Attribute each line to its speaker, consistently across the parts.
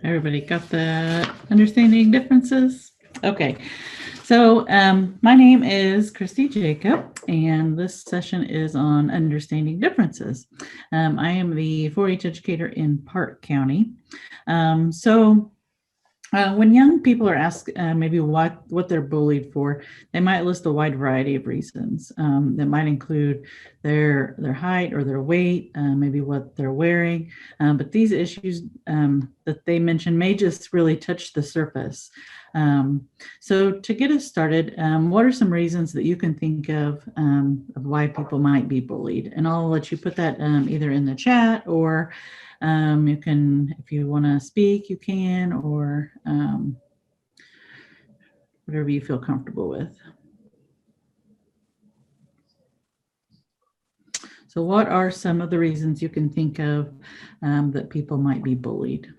Speaker 1: Everybody got the understanding differences? Okay, so my name is Christy Jacob, and this session is on understanding differences. I am the 4-H educator in Park County. When young people are asked maybe what they're bullied for, they might list a wide variety of reasons. That might include their height or their weight, maybe what they're wearing. But these issues that they mention may just really touch the surface. So to get us started, what are some reasons that you can think of why people might be bullied? And I'll let you put that either in the chat or you can, if you want to speak, you can, or whatever you feel comfortable with. So what are some of the reasons you can think of that people might be bullied?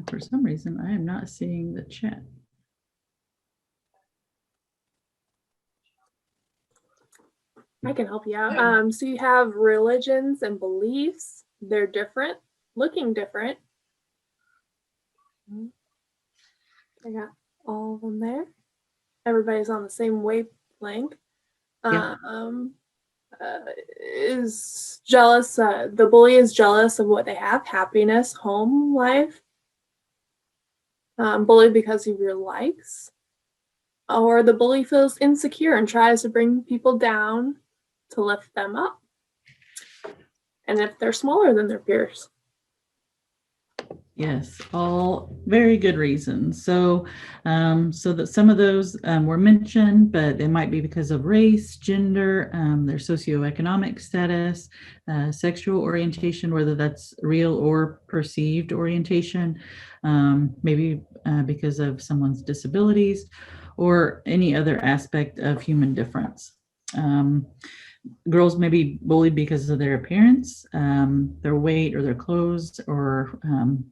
Speaker 1: For some reason, I am not seeing the chat.
Speaker 2: I can help you out. So you have religions and beliefs. They're different, looking different. I got all of them there. Everybody's on the same wavelength.
Speaker 1: Yeah.
Speaker 2: Is jealous. The bully is jealous of what they have: happiness, home life. Bullied because of your likes. Or the bully feels insecure and tries to bring people down to lift them up. And if they're smaller than their peers.
Speaker 1: Yes, all very good reasons. So that some of those were mentioned, but they might be because of race, gender, their socioeconomic status, sexual orientation, whether that's real or perceived orientation, maybe because of someone's disabilities, or any other aspect of human difference. Girls may be bullied because of their appearance, their weight, or their clothes, or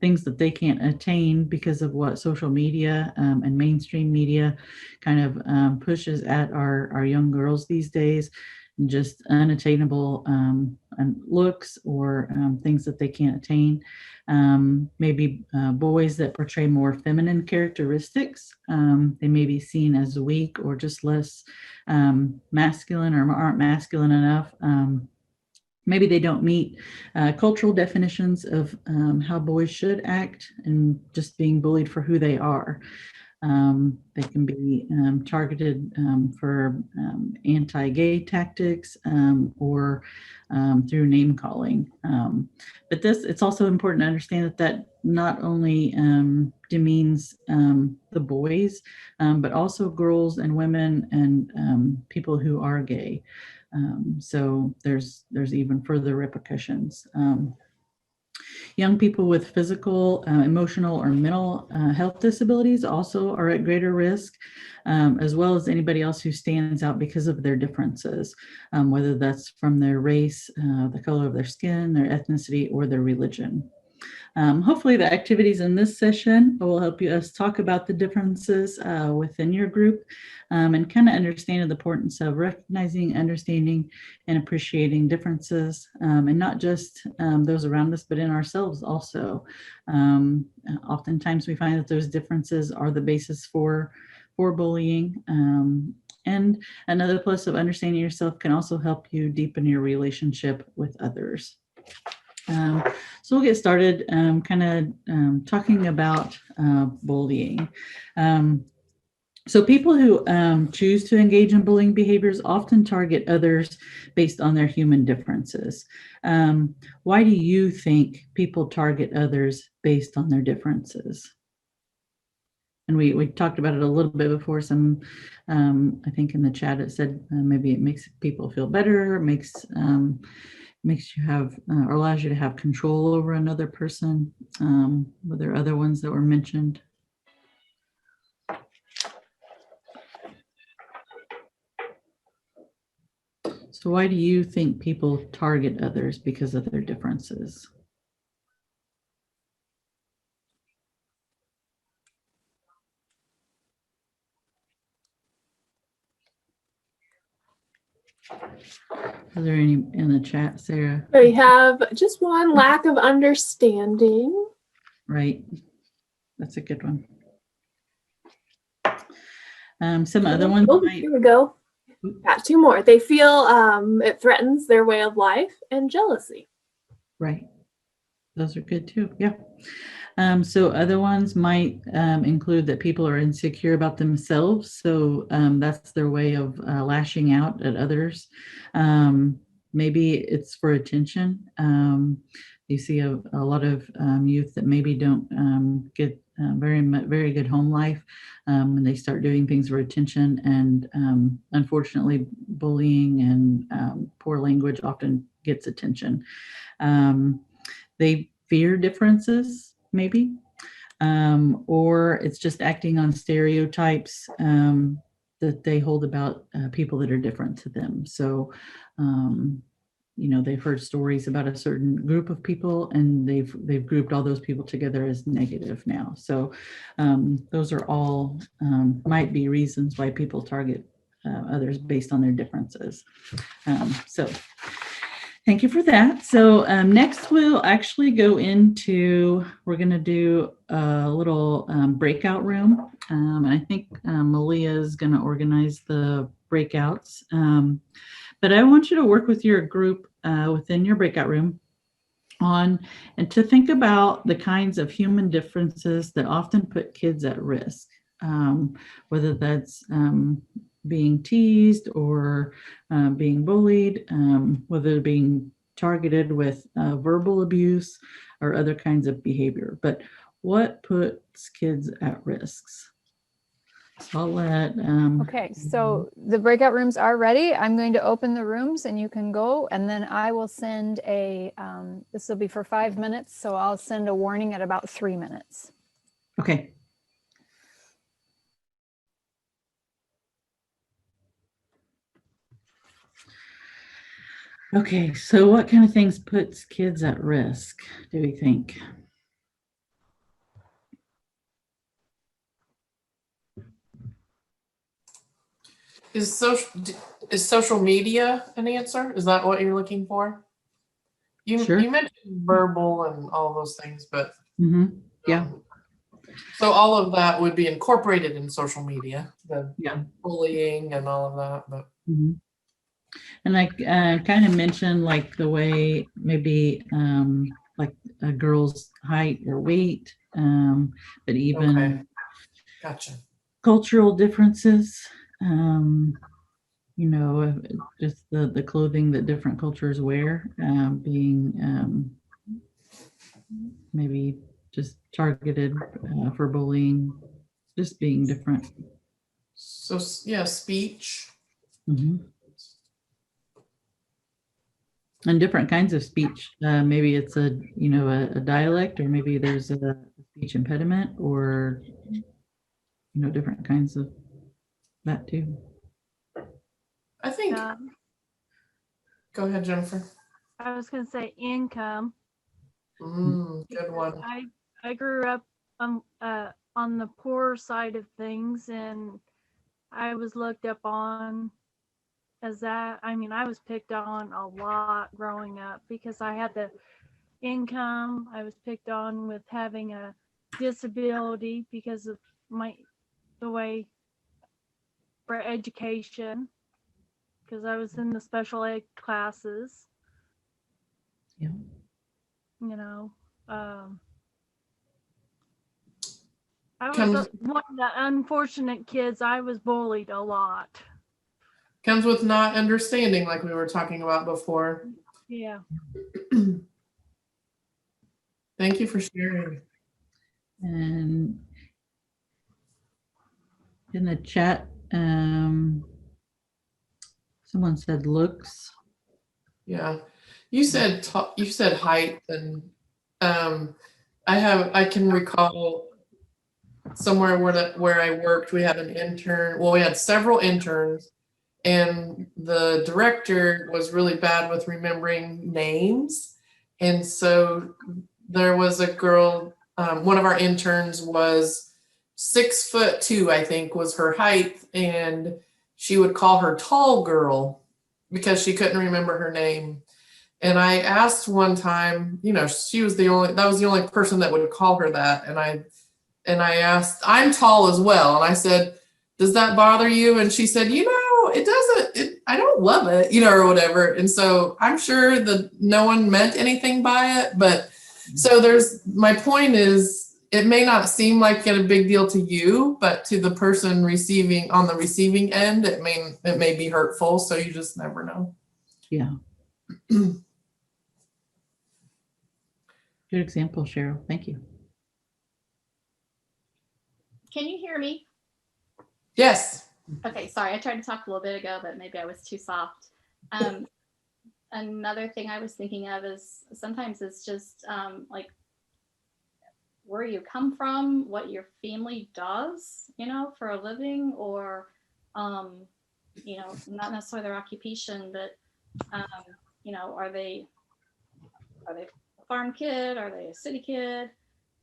Speaker 1: things that they can't attain because of what social media and mainstream media kind of pushes at our young girls these days. Just unattainable looks or things that they can't attain. Maybe boys that portray more feminine characteristics. They may be seen as weak or just less masculine or aren't masculine enough. Maybe they don't meet cultural definitions of how boys should act, and just being bullied for who they are. They can be targeted for anti-gay tactics or through name calling. But it's also important to understand that not only demeans the boys, but also girls and women and people who are gay. So there's even further repercussions. Young people with physical, emotional, or mental health disabilities also are at greater risk, as well as anybody else who stands out because of their differences, whether that's from their race, the color of their skin, their ethnicity, or their religion. Hopefully the activities in this session will help us talk about the differences within your group and kind of understand the importance of recognizing, understanding, and appreciating differences, and not just those around us, but in ourselves also. Oftentimes we find that those differences are the basis for bullying. And another plus of understanding yourself can also help you deepen your relationship with others. So we'll get started talking about bullying. So people who choose to engage in bullying behaviors often target others based on their human differences. Why do you think people target others based on their differences? And we talked about it a little bit before. Some, I think in the chat it said maybe it makes people feel better, makes you have or allows you to have control over another person. Were there other ones that were mentioned? So why do you think people target others because of their differences? Are there any in the chat, Sarah?
Speaker 2: We have just one, lack of understanding.
Speaker 1: Right. That's a good one. Some other ones
Speaker 2: Oh,
Speaker 1: might,
Speaker 2: here we go. Got two more. They feel it threatens their way of life, and jealousy.
Speaker 1: right. Those are good too. Yeah. So other ones might include that people are insecure about themselves. So that's their way of lashing out at others. Maybe it's for attention. You see a lot of youth that maybe don't get very good home life, and they start doing things for attention. And unfortunately, bullying and poor language often gets attention. They fear differences, maybe, or it's just acting on stereotypes that they hold about people that are different to them. So, they've heard stories about a certain group of people, and they've grouped all those people together as negative now. So, those are all might be reasons why people target others based on their differences. So thank you for that. So next we'll actually go into, we're going to do a little breakout room. And I think Malia is going to organize the breakouts. But I want you to work with your group within your breakout room on and to think about the kinds of human differences that often put kids at risk, whether that's being teased or being bullied, whether being targeted with verbal abuse or other kinds of behavior. But what puts kids at risks? So I'll let.
Speaker 3: Okay, so the breakout rooms are ready. I'm going to open the rooms and you can go, and then I will send a, this will be for 5 minutes, so I'll send a warning at about 3 minutes.
Speaker 1: Okay. Okay, so what kind of things puts kids at risk, do we think?
Speaker 4: Is social media an answer? Is that what you're looking for?
Speaker 1: Sure.
Speaker 4: You mentioned verbal and all those things, but
Speaker 1: yeah.
Speaker 4: So all of that would be incorporated in social media, the
Speaker 1: Yeah.
Speaker 4: bullying and all of that. But
Speaker 1: and I kind of mentioned like the way maybe like a girl's height or weight, but even
Speaker 4: okay, gotcha.
Speaker 1: cultural differences. Just the clothing that different cultures wear, being maybe just targeted for bullying, just being different.
Speaker 4: So yeah, speech.
Speaker 1: And different kinds of speech. Maybe it's a dialect, or maybe there's a speech impediment, or different kinds of that too.
Speaker 4: I think. Go ahead, Jennifer.
Speaker 5: I was going to say income.
Speaker 4: Good one.
Speaker 5: I grew up on the poor side of things, and I was looked up on as that. I mean, I was picked on a lot growing up because I had the income. I was picked on with having a disability because of the way for education, because I was in the special ed classes.
Speaker 1: Yeah.
Speaker 5: I was one of the unfortunate kids. I was bullied a lot.
Speaker 4: Comes with not understanding, like we were talking about before.
Speaker 5: Yeah.
Speaker 4: Thank you for sharing.
Speaker 1: And in the chat, someone said looks.
Speaker 4: Yeah, you said height, and I can recall somewhere where I worked, we had an intern. Well, we had several interns, and the director was really bad with remembering names, and so there was a girl. One of our interns was 6'2", I think, was her height, and she would call her tall girl. because she couldn't remember her name. And I asked one time, you know, that was the only person that would call her that. And I asked, I'm tall as well. And I said, does that bother you? And she said, you know, it doesn't, I don't love it, you know, or whatever. And so I'm sure that no one meant anything by it. But so my point is, it may not seem like a big deal to you, but to the person on the receiving end, it may be hurtful. So you just never know.
Speaker 1: Yeah. Good example, Cheryl. Thank you.
Speaker 6: Can you hear me?
Speaker 4: Yes.
Speaker 6: Okay, sorry, I tried to talk a little bit ago, but maybe I was too soft. Another thing I was thinking of is sometimes it's just like where you come from, what your family does, you know, for a living, or you know, not necessarily their occupation, but you know, are they a farm kid? Are they a city kid?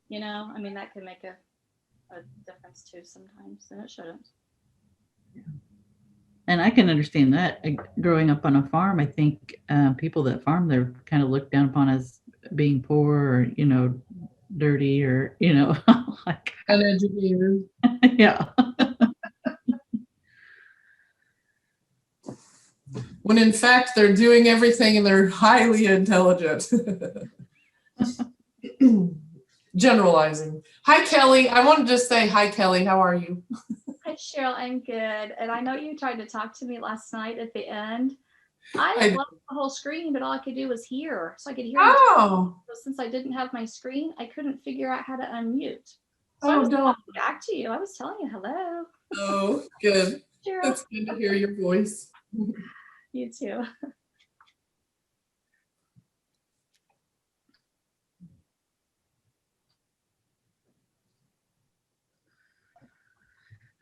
Speaker 6: You know, I mean, that could make a difference too sometimes, and it shouldn't.
Speaker 1: And I can understand that. Growing up on a farm, I think people that farm, they're kind of looked down upon as being poor or, you know, dirty or, you know, like,
Speaker 4: Uneducated.
Speaker 1: yeah.
Speaker 4: When in fact, they're doing everything and they're highly intelligent. Generalizing. Hi, Kelly. I want to just say hi, Kelly. How are you?
Speaker 6: Hi, Cheryl. I'm good. And I know you tried to talk to me last night at the end. I loved the whole screen, but all I could do was hear. So I could hear you.
Speaker 4: Oh.
Speaker 6: So since I didn't have my screen, I couldn't figure out how to unmute. So
Speaker 4: Oh,
Speaker 6: I was
Speaker 4: no.
Speaker 6: talking back to you. I was telling you hello.
Speaker 4: Oh, good.
Speaker 6: Cheryl.
Speaker 4: It's good to hear your voice.
Speaker 6: You too.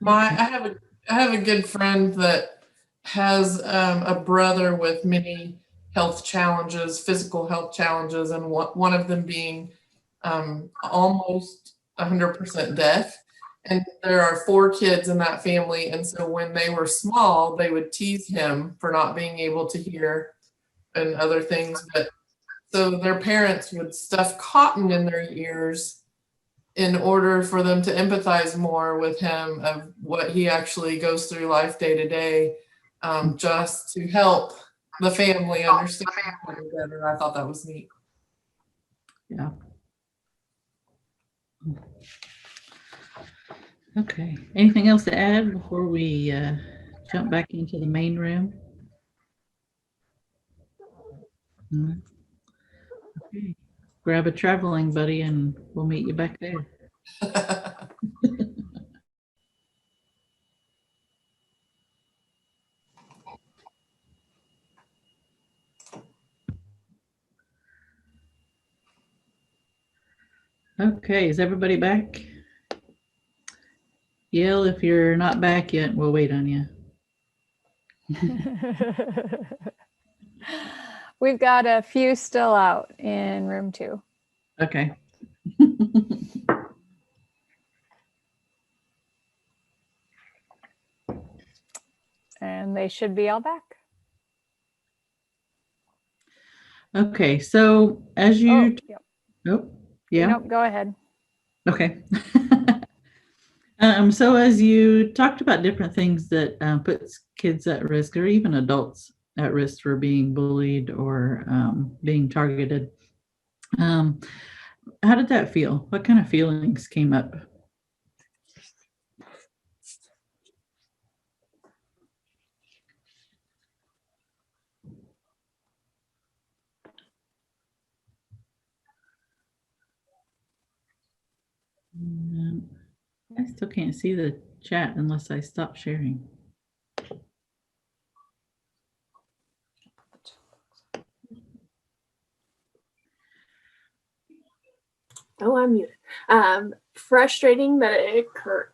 Speaker 4: I have a good friend that has a brother with many health challenges, physical health challenges, and one of them being almost 100% deaf. And there are 4 kids in that family. And so when they were small, they would tease him for not being able to hear and other things. But so their parents would stuff cotton in their ears in order for them to empathize more with him of what he actually goes through life day to day, just to help the family understand better. I thought that was neat.
Speaker 1: Yeah. Okay. Anything else to add before we jump back into the main room? Okay. Grab a traveling buddy and we'll meet you back there. Okay, is everybody back? Yell if you're not back yet. We'll wait on you.
Speaker 3: We've got a few still out in room 2.
Speaker 1: Okay.
Speaker 3: And they should be all back.
Speaker 1: Okay, so as you,
Speaker 3: yep.
Speaker 1: oh, yeah.
Speaker 3: Nope, go ahead.
Speaker 1: Okay. So as you talked about different things that puts kids at risk or even adults at risk for being bullied or being targeted, how did that feel? What kind of feelings came up? I still can't see the chat unless I stop sharing.
Speaker 2: Oh, I'm muted. Frustrating that it occurred.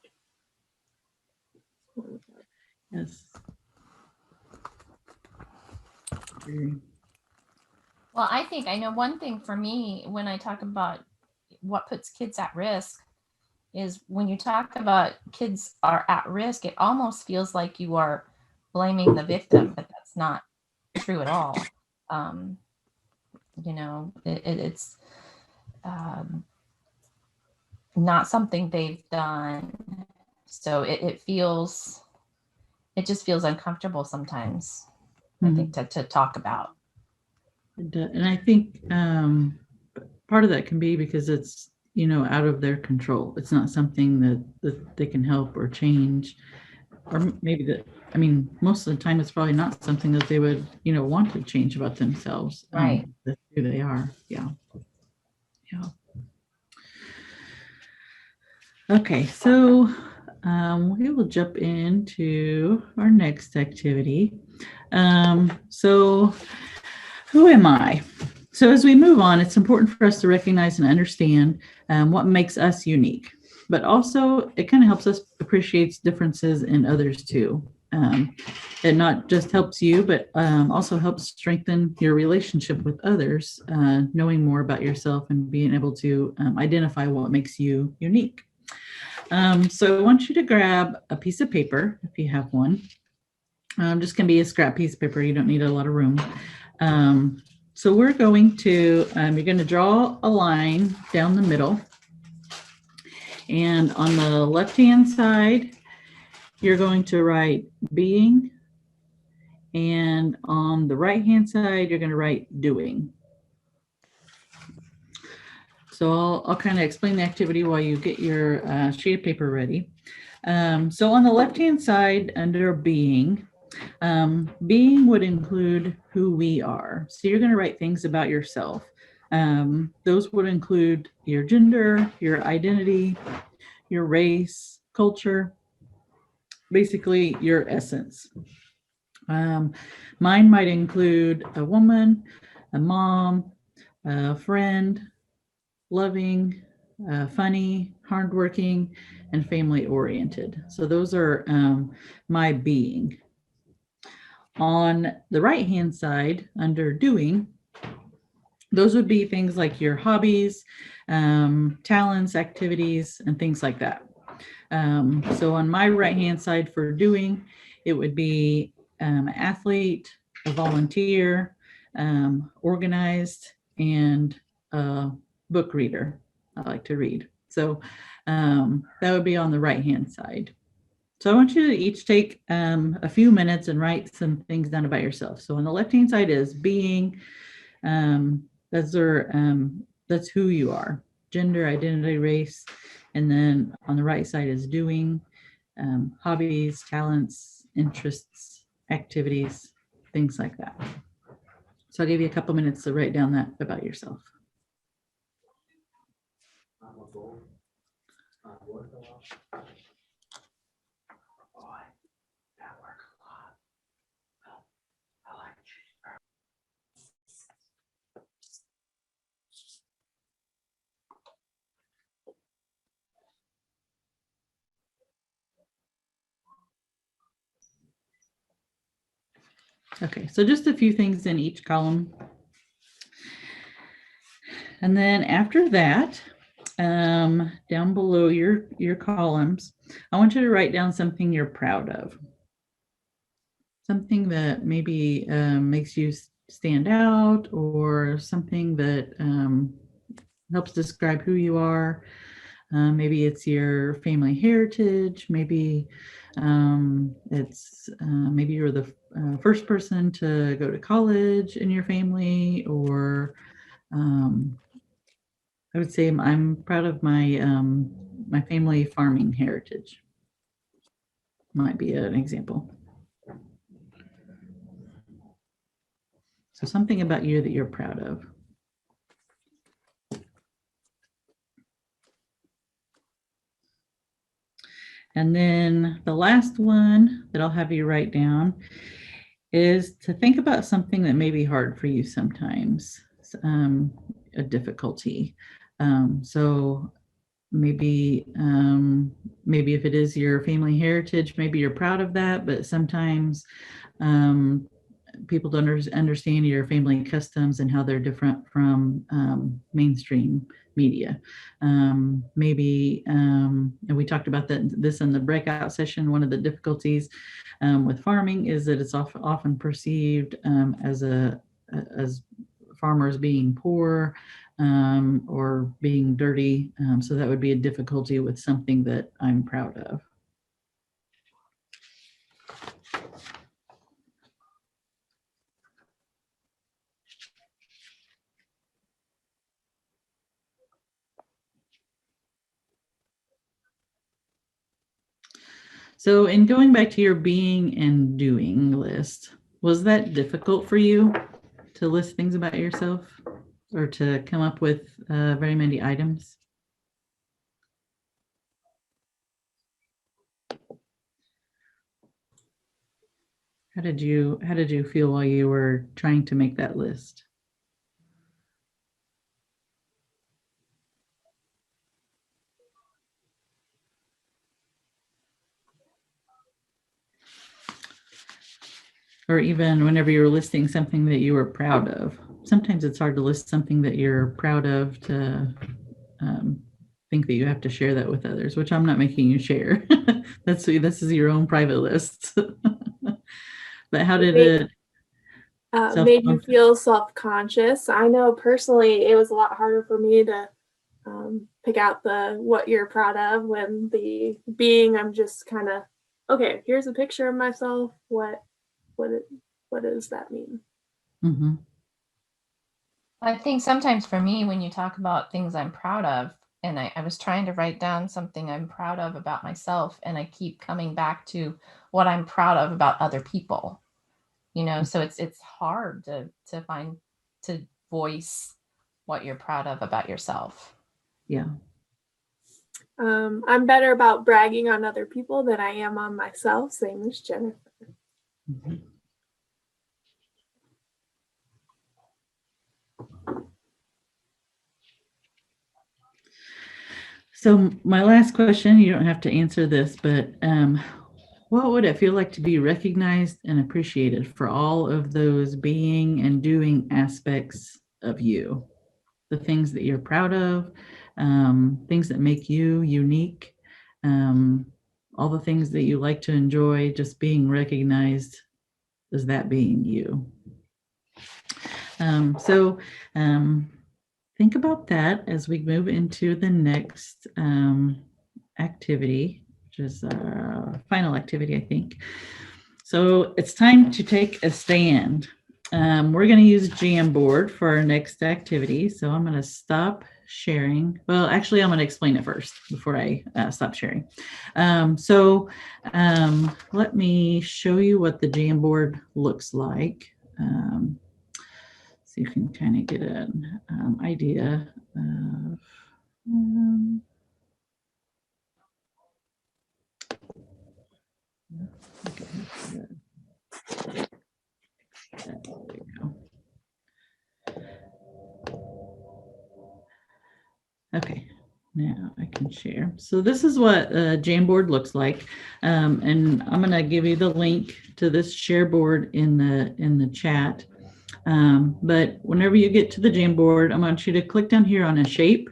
Speaker 1: Yes.
Speaker 7: Well, I know one thing for me when I talk about what puts kids at risk is when you talk about kids are at risk, it almost feels like you are blaming the victim, but that's not true at all. You know, it's not something they've done. So it just feels uncomfortable sometimes, I think, to talk about.
Speaker 1: And I think part of that can be because it's, you know, out of their control. It's not something that they can help or change, or maybe that, I mean, most of the time it's probably not something that they would, you know, want to change about themselves.
Speaker 7: Right.
Speaker 1: That's who they are. Yeah. Yeah. Okay, so we will jump into our next activity. So who am I? So as we move on, it's important for us to recognize and understand what makes us unique, but also it kind of helps us appreciate differences in others too. It not just helps you, but also helps strengthen your relationship with others, knowing more about yourself and being able to identify what makes you unique. So I want you to grab a piece of paper if you have one. Just can be a scrap piece of paper. You don't need a lot of room. So we're going to, you're going to draw a line down the middle. And on the left-hand side, you're going to write being. And on the right-hand side, you're going to write doing. So I'll kind of explain the activity while you get your sheet of paper ready. So on the left-hand side under being, being would include who we are. So you're going to write things about yourself. Those would include your gender, your identity, your race, culture, basically your essence. Mine might include a woman, a mom, a friend, loving, funny, hardworking, and family oriented. So those are my being. On the right-hand side, under doing, those would be things like your hobbies, talents, activities, and things like that. So on my right-hand side for doing, it would be an athlete, a volunteer, organized, and a book reader. I like to read. So that would be on the right-hand side. So I want you to each take a few minutes and write some things down about yourself. So on the left-hand side is being, that's who you are, gender, identity, race. And then on the right side is doing, hobbies, talents, interests, activities, things like that. So I'll give you a couple minutes to write down that about yourself. Okay, so just a few things in each column. And then after that, down below your columns, I want you to write down something you're proud of. Something that maybe makes you stand out, or something that helps describe who you are. Maybe it's your family heritage. Maybe maybe you're the first person to go to college in your family, or I would say I'm proud of my my family farming heritage. Might be an example. So something about you that you're proud of. And then the last one that I'll have you write down is to think about something that may be hard for you sometimes, a difficulty. So maybe if it is your family heritage, maybe you're proud of that, but sometimes people don't understand your family customs and how they're different from mainstream media. Maybe, and we talked about this in the breakout session, one of the difficulties with farming is that it's often perceived as farmers being poor or being dirty. So that would be a difficulty with something that I'm proud of. So in going back to your being and doing list, was that difficult for you to list things about yourself or to come up with very many items? How did you feel while you were trying to make that list? Or even whenever you were listing something that you were proud of. Sometimes it's hard to list something that you're proud of to think that you have to share that with others, which I'm not making you share. This is your own private list. But how did it
Speaker 2: made you feel self-conscious? I know personally it was a lot harder for me to pick out what you're proud of when the being, I'm just kind of, okay, here's a picture of myself. What does that mean?
Speaker 1: Mm-hmm.
Speaker 7: I think sometimes for me, when you talk about things I'm proud of, and I was trying to write down something I'm proud of about myself, and I keep coming back to what I'm proud of about other people, so it's hard to find, to voice what you're proud of about yourself.
Speaker 1: Yeah.
Speaker 2: I'm better about bragging on other people than I am on myself, same as Jennifer.
Speaker 1: Mm-hmm. So my last question, you don't have to answer this, but what would it feel like to be recognized and appreciated for all of those being and doing aspects of you? The things that you're proud of, things that make you unique, all the things that you like to enjoy, just being recognized as that being you. So think about that as we move into the next activity, which is our final activity, I think. So it's time to take a stand. We're going to use Jamboard for our next activity. So I'm going to stop sharing. Well, actually, I'm going to explain it first before I stop sharing. Let me show you what the Jamboard looks like. So you can kind of get an idea of there we go. Okay, now I can share. So this is what Jamboard looks like, and I'm going to give you the link to this share board in the chat. But whenever you get to the Jamboard, I want you to click down here on a shape,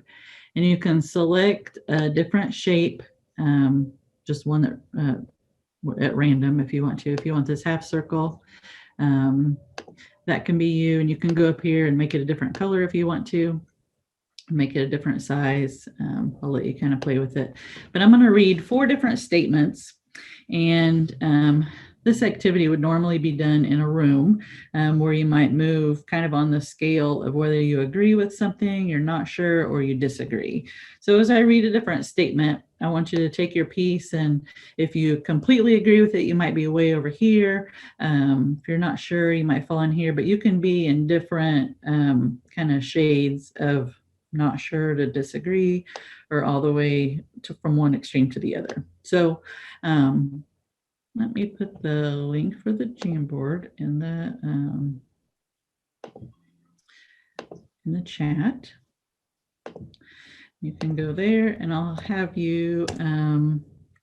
Speaker 1: and you can select a different shape, just one that at random if you want to. If you want this half circle, that can be you, and you can go up here and make it a different color if you want to. Make it a different size. I'll let you kind of play with it. But I'm going to read 4 different statements, and this activity would normally be done in a room where you might move kind of on the scale of whether you agree with something, you're not sure, or you disagree. So as I read a different statement, I want you to take your piece, and if you completely agree with it, you might be way over here. If you're not sure, you might fall in here, but you can be in different kind of shades of not sure to disagree, or all the way to from one extreme to the other. So let me put the link for the Jamboard in the chat. You can go there, and I'll have you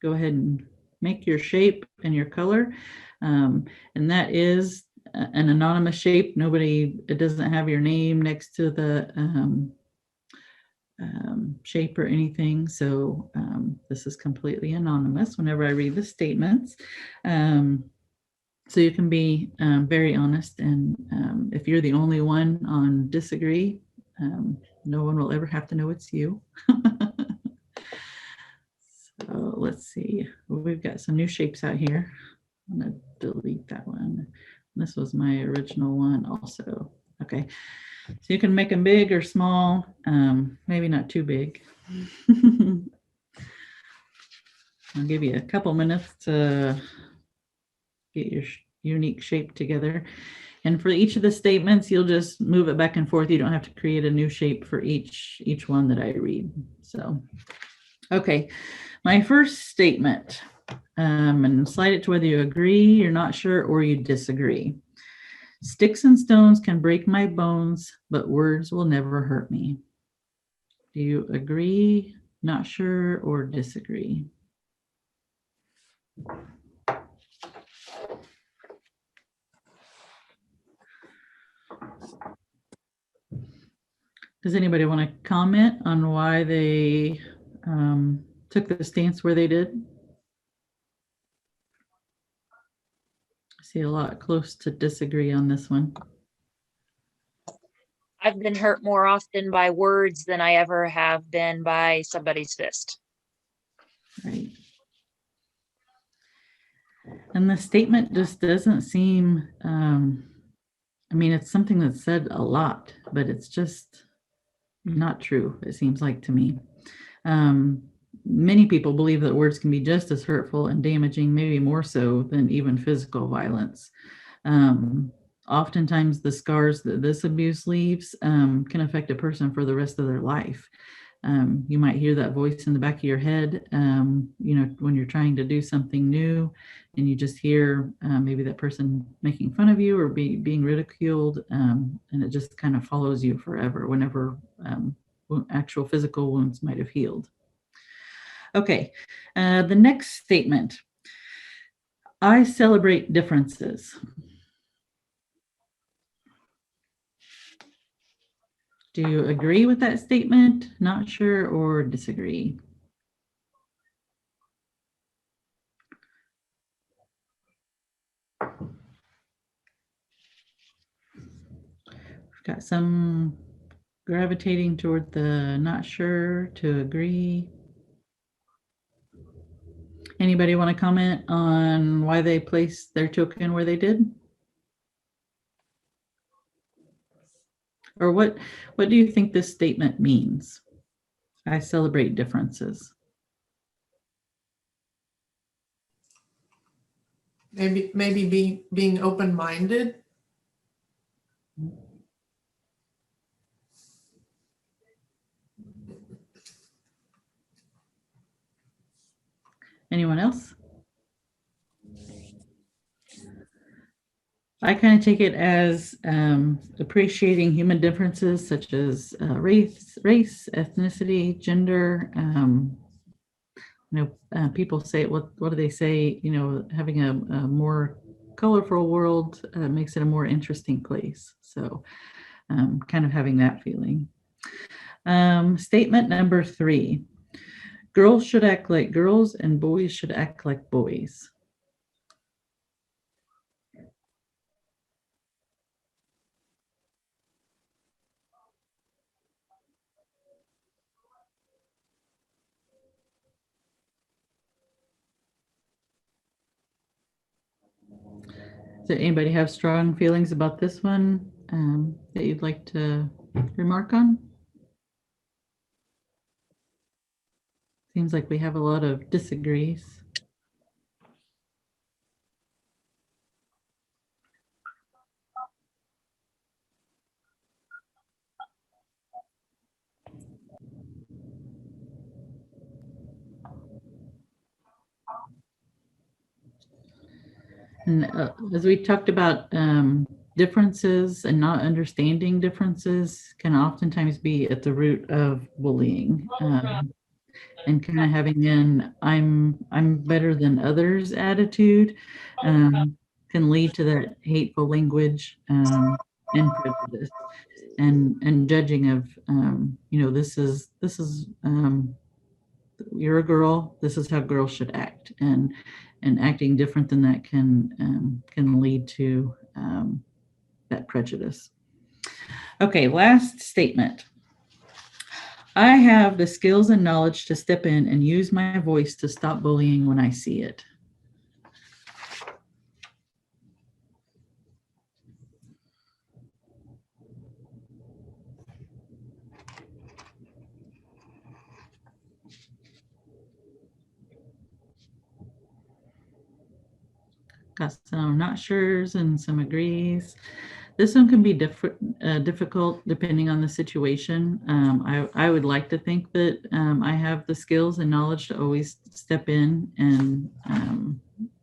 Speaker 1: go ahead and make your shape and your color. And that is an anonymous shape. It doesn't have your name next to the shape or anything. So this is completely anonymous whenever I read the statements. So you can be very honest, and if you're the only one on disagree, no one will ever have to know it's you. So let's see, we've got some new shapes out here. I'm gonna delete that one. This was my original one also. Okay, so you can make them big or small, maybe not too big. I'll give you a couple minutes to get your unique shape together. And for each of the statements, you'll just move it back and forth. You don't have to create a new shape for each one that I read. So, okay, my first statement, and slide it to whether you agree, you're not sure, or you disagree. Sticks and stones can break my bones, but words will never hurt me. Do you agree, not sure, or disagree? Does anybody want to comment on why they took the stance where they did? I see a lot close to disagree on this one.
Speaker 8: I've been hurt more often by words than I ever have been by somebody's fist.
Speaker 1: Right. And the statement just doesn't seem, I mean, it's something that's said a lot, but it's just not true, it seems like to me. Many people believe that words can be just as hurtful and damaging, maybe more so than even physical violence. Oftentimes the scars that this abuse leaves can affect a person for the rest of their life. You might hear that voice in the back of your head, you know, when you're trying to do something new, and you just hear maybe that person making fun of you or being ridiculed, and it just kind of follows you forever whenever actual physical wounds might have healed. Okay, the next statement. I celebrate differences. Do you agree with that statement? Not sure, or disagree? We've got some gravitating toward the not sure to agree. Anybody want to comment on why they placed their token where they did? Or what do you think this statement means? I celebrate differences.
Speaker 4: Maybe being open-minded.
Speaker 1: Anyone else? I kind of take it as appreciating human differences such as race, ethnicity, gender. People say, what do they say? You know, having a more colorful world makes it a more interesting place. So kind of having that feeling. Statement number 3. Girls should act like girls and boys should act like boys. Does anybody have strong feelings about this one that you'd like to remark on? Seems like we have a lot of disagrees. And as we talked about, differences and not understanding differences can oftentimes be at the root of bullying, and kind of having an I'm better than others attitude can lead to that hateful language and prejudice. and judging of, this is you're a girl, this is how girls should act, and acting different than that can lead to that prejudice. Okay, last statement. I have the skills and knowledge to step in and use my voice to stop bullying when I see it. Got some not sure's and some agrees. This one can be difficult depending on the situation. I would like to think that I have the skills and knowledge to always step in, and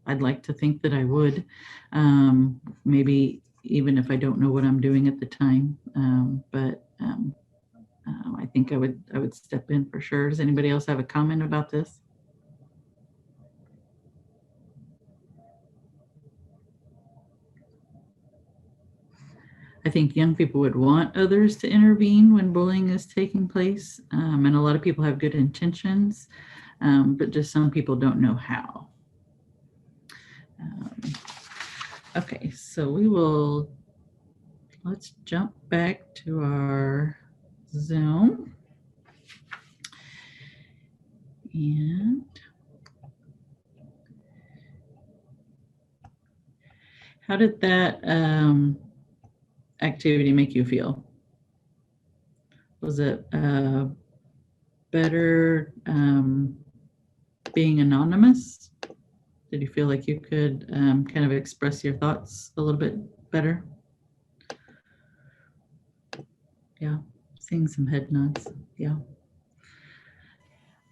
Speaker 1: I'd like to think that I would, maybe even if I don't know what I'm doing at the time. But I think I would step in for sure. Does anybody else have a comment about this? I think young people would want others to intervene when bullying is taking place. And a lot of people have good intentions, but just some people don't know how. Okay, so let's jump back to our Zoom. And how did that activity make you feel? Was it better being anonymous? Did you feel like you could kind of express your thoughts a little bit better? Yeah, seeing some head nods. Yeah.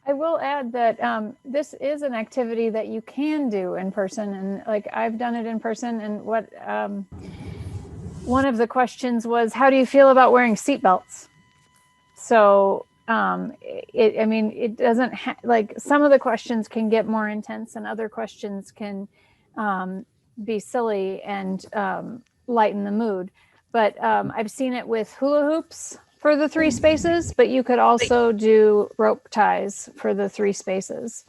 Speaker 3: I will add that this is an activity that you can do in person, and like I've done it in person. And what one of the questions was, how do you feel about wearing seatbelts? So it doesn't like, some of the questions can get more intense, and other questions can be silly and lighten the mood. But I've seen it with hula hoops for the 3 spaces, but you could also do rope ties for the 3 spaces.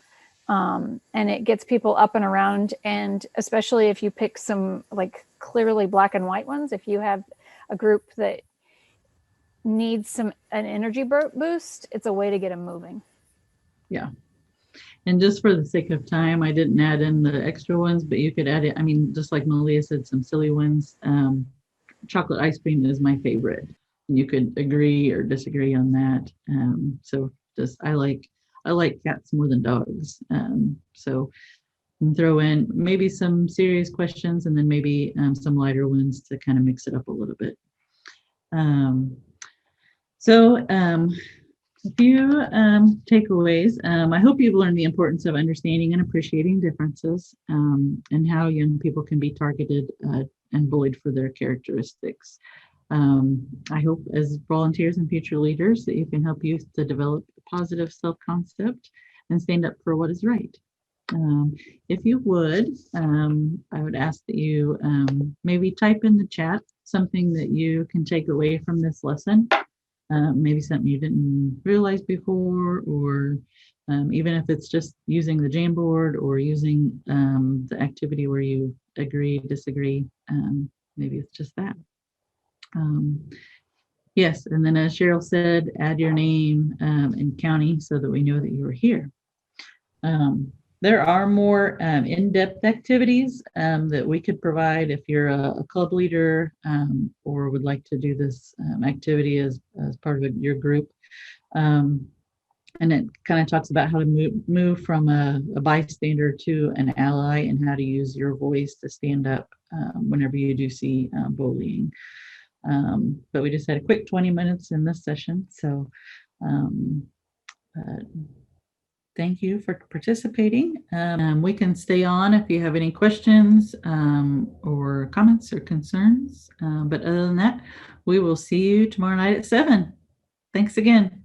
Speaker 3: And it gets people up and around. And especially if you pick some like clearly black and white ones, if you have a group that needs an energy boost, it's a way to get them moving.
Speaker 1: Yeah. And just for the sake of time, I didn't add in the extra ones, but you could add it. I mean, just like Malia said, some silly ones. Chocolate ice cream is my favorite. You could agree or disagree on that. So just, I like cats more than dogs. So throw in maybe some serious questions, and then maybe some lighter ones to kind of mix it up a little bit. So a few takeaways. I hope you've learned the importance of understanding and appreciating differences, and how young people can be targeted and bullied for their characteristics. I hope as volunteers and future leaders that you can help youth to develop a positive self-concept and stand up for what is right. If you would, I would ask that you maybe type in the chat something that you can take away from this lesson. Maybe something you didn't realize before, or even if it's just using the Jamboard or using the activity where you agree, disagree, maybe it's just that. Yes, and then as Cheryl said, add your name and county so that we know that you were here. There are more in-depth activities that we could provide if you're a club leader or would like to do this activity as part of your group. And it kind of talks about how to move from a bystander to an ally, and how to use your voice to stand up whenever you do see bullying. But we just had a quick 20 minutes in this session. So thank you for participating. We can stay on if you have any questions or comments or concerns. But other than that, we will see you tomorrow night at 7. Thanks again.